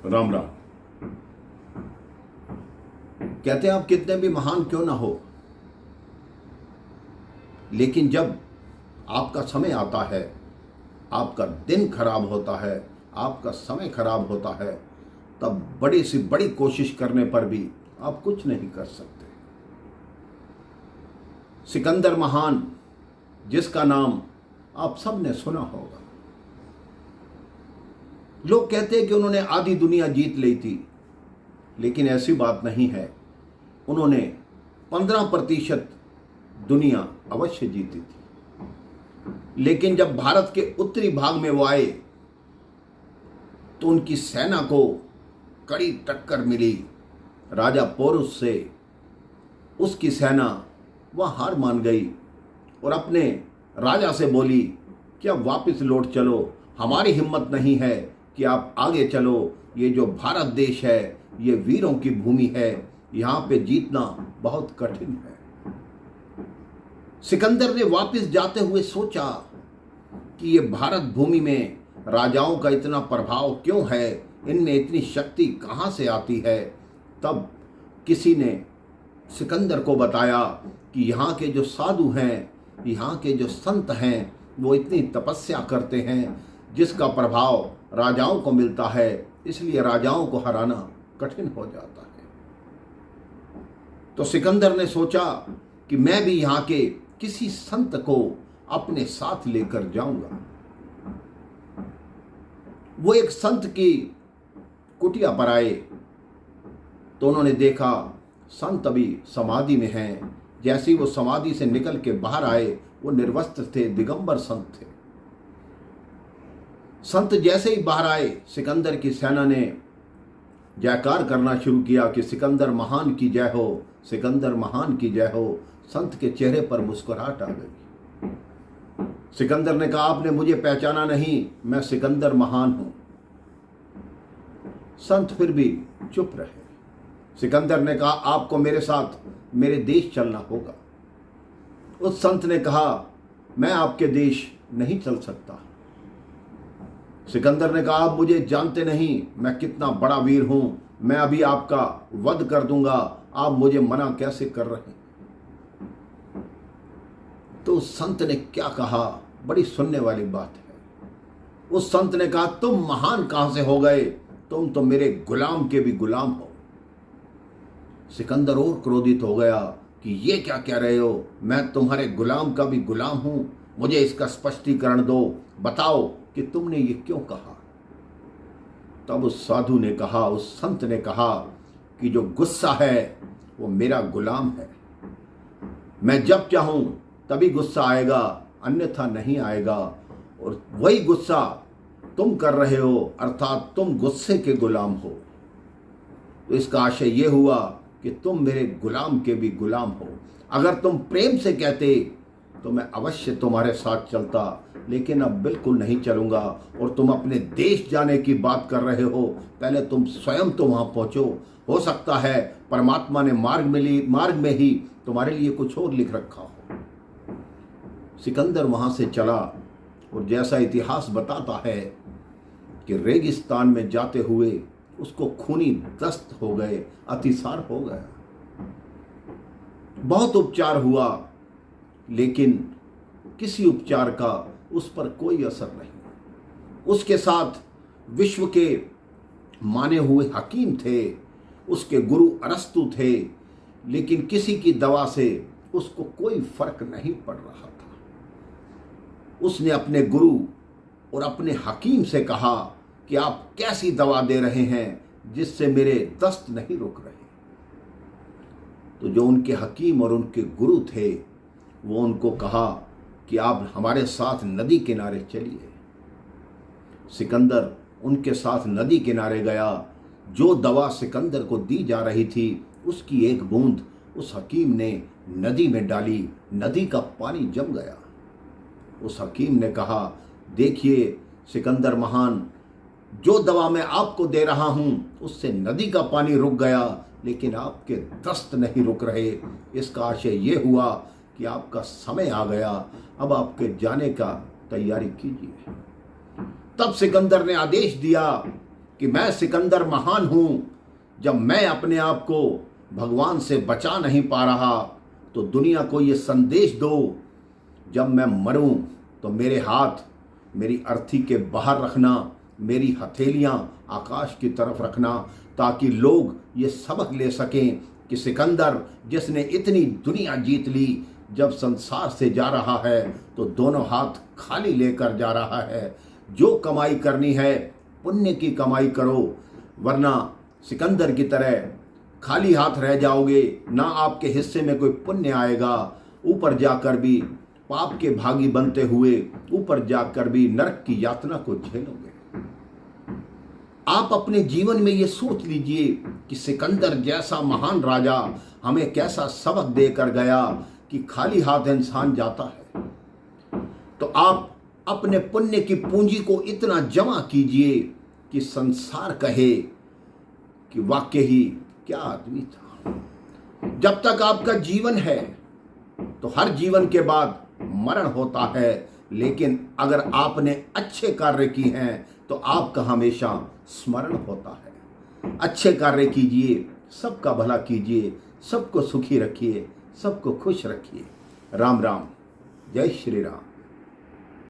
राम राम। कहते हैं आप कितने भी महान क्यों ना हो, लेकिन जब आपका समय आता है, आपका दिन खराब होता है, आपका समय खराब होता है, तब बड़ी से बड़ी कोशिश करने पर भी आप कुछ नहीं कर सकते। सिकंदर महान, जिसका नाम आप सब ने सुना होगा, लोग कहते हैं कि उन्होंने आधी दुनिया जीत ली थी, लेकिन ऐसी बात नहीं है। उन्होंने 15% दुनिया अवश्य जीती थी, लेकिन जब भारत के उत्तरी भाग में वो आए तो उनकी सेना को कड़ी टक्कर मिली राजा पोरुस से। उसकी सेना वह हार मान गई और अपने राजा से बोली कि अब वापस लौट चलो, हमारी हिम्मत नहीं है कि आप आगे चलो। ये जो भारत देश है ये वीरों की भूमि है, यहाँ पे जीतना बहुत कठिन है। सिकंदर ने वापस जाते हुए सोचा कि ये भारत भूमि में राजाओं का इतना प्रभाव क्यों है, इनमें इतनी शक्ति कहाँ से आती है। तब किसी ने सिकंदर को बताया कि यहाँ के जो साधु हैं, यहाँ के जो संत हैं, वो इतनी तपस्या करते हैं जिसका प्रभाव राजाओं को मिलता है, इसलिए राजाओं को हराना कठिन हो जाता है। तो सिकंदर ने सोचा कि मैं भी यहाँ के किसी संत को अपने साथ लेकर जाऊंगा। वो एक संत की कुटिया पर आए तो उन्होंने देखा संत अभी समाधि में हैं। जैसे ही वो समाधि से निकल के बाहर आए, वो निर्वस्त्र थे, दिगंबर संत थे। संत जैसे ही बाहर आए, सिकंदर की सेना ने जयकार करना शुरू किया कि सिकंदर महान की जय हो, सिकंदर महान की जय हो। संत के चेहरे पर मुस्कुराहट आ गई। सिकंदर ने कहा, आपने मुझे पहचाना नहीं, मैं सिकंदर महान हूं। संत फिर भी चुप रहे। सिकंदर ने कहा, आपको मेरे साथ मेरे देश चलना होगा। उस संत ने कहा, मैं आपके देश नहीं चल सकता। सिकंदर ने कहा, आप मुझे जानते नहीं, मैं कितना बड़ा वीर हूं, मैं अभी आपका वध कर दूंगा, आप मुझे मना कैसे कर रहे हैं। तो उस संत ने क्या कहा, बड़ी सुनने वाली बात है। उस संत ने कहा, तुम महान कहां से हो गए, तुम तो मेरे गुलाम के भी गुलाम हो। सिकंदर और क्रोधित हो गया कि ये क्या कह रहे हो, मैं तुम्हारे गुलाम का भी गुलाम हूं, मुझे इसका स्पष्टीकरण दो, बताओ कि तुमने ये क्यों कहा। तब उस साधु ने कहा, उस संत ने कहा कि जो गुस्सा है वो मेरा गुलाम है, मैं जब चाहूं तभी गुस्सा आएगा, अन्यथा नहीं आएगा। और वही गुस्सा तुम कर रहे हो, अर्थात तुम गुस्से के गुलाम हो। तो इसका आशय ये हुआ कि तुम मेरे गुलाम के भी गुलाम हो। अगर तुम प्रेम से कहते तो मैं अवश्य तुम्हारे साथ चलता, लेकिन अब बिल्कुल नहीं चलूंगा। और तुम अपने देश जाने की बात कर रहे हो, पहले तुम स्वयं तो वहां पहुंचो। हो सकता है परमात्मा ने मार्ग में ही तुम्हारे लिए कुछ और लिख रखा हो। सिकंदर वहां से चला और जैसा इतिहास बताता है कि रेगिस्तान में जाते हुए उसको खूनी दस्त हो गए, अतिसार हो गया। बहुत उपचार हुआ, लेकिन किसी उपचार का उस पर कोई असर नहीं। उसके साथ विश्व के माने हुए हकीम थे, उसके गुरु अरस्तु थे, लेकिन किसी की दवा से उसको कोई फर्क नहीं पड़ रहा था। उसने अपने गुरु और अपने हकीम से कहा कि आप कैसी दवा दे रहे हैं जिससे मेरे दस्त नहीं रुक रहे। तो जो उनके हकीम और उनके गुरु थे, वो उनको कहा कि आप हमारे साथ नदी किनारे चलिए। सिकंदर उनके साथ नदी किनारे गया। जो दवा सिकंदर को दी जा रही थी, उसकी एक बूंद उस हकीम ने नदी में डाली, नदी का पानी जम गया। उस हकीम ने कहा, देखिए सिकंदर महान, जो दवा मैं आपको दे रहा हूं उससे नदी का पानी रुक गया, लेकिन आपके दस्त नहीं रुक रहे। इसका आशय ये हुआ कि आपका समय आ गया, अब आपके जाने का तैयारी कीजिए। तब सिकंदर ने आदेश दिया कि मैं सिकंदर महान हूं, जब मैं अपने आप को भगवान से बचा नहीं पा रहा, तो दुनिया को ये संदेश दो, जब मैं मरूं तो मेरे हाथ मेरी अर्थी के बाहर रखना, मेरी हथेलियां आकाश की तरफ रखना, ताकि लोग ये सबक ले सकें कि सिकंदर जिसने इतनी दुनिया जीत ली, जब संसार से जा रहा है तो दोनों हाथ खाली लेकर जा रहा है। जो कमाई करनी है पुण्य की कमाई करो, वरना सिकंदर की तरह खाली हाथ रह जाओगे, ना आपके हिस्से में कोई पुण्य आएगा। ऊपर जाकर भी पाप के भागी बनते हुए ऊपर जाकर भी नरक की यातना को झेलोगे। आप अपने जीवन में ये सोच लीजिए कि सिकंदर जैसा महान राजा हमें कैसा सबक देकर गया कि खाली हाथ इंसान जाता है। तो आप अपने पुण्य की पूंजी को इतना जमा कीजिए कि संसार कहे कि वाकई ही क्या आदमी था। जब तक आपका जीवन है तो हर जीवन के बाद मरण होता है, लेकिन अगर आपने अच्छे कार्य किए हैं तो आपका हमेशा स्मरण होता है। अच्छे कार्य कीजिए, सबका भला कीजिए, सबको सुखी रखिए, सबको खुश रखिए। राम राम, जय श्री राम।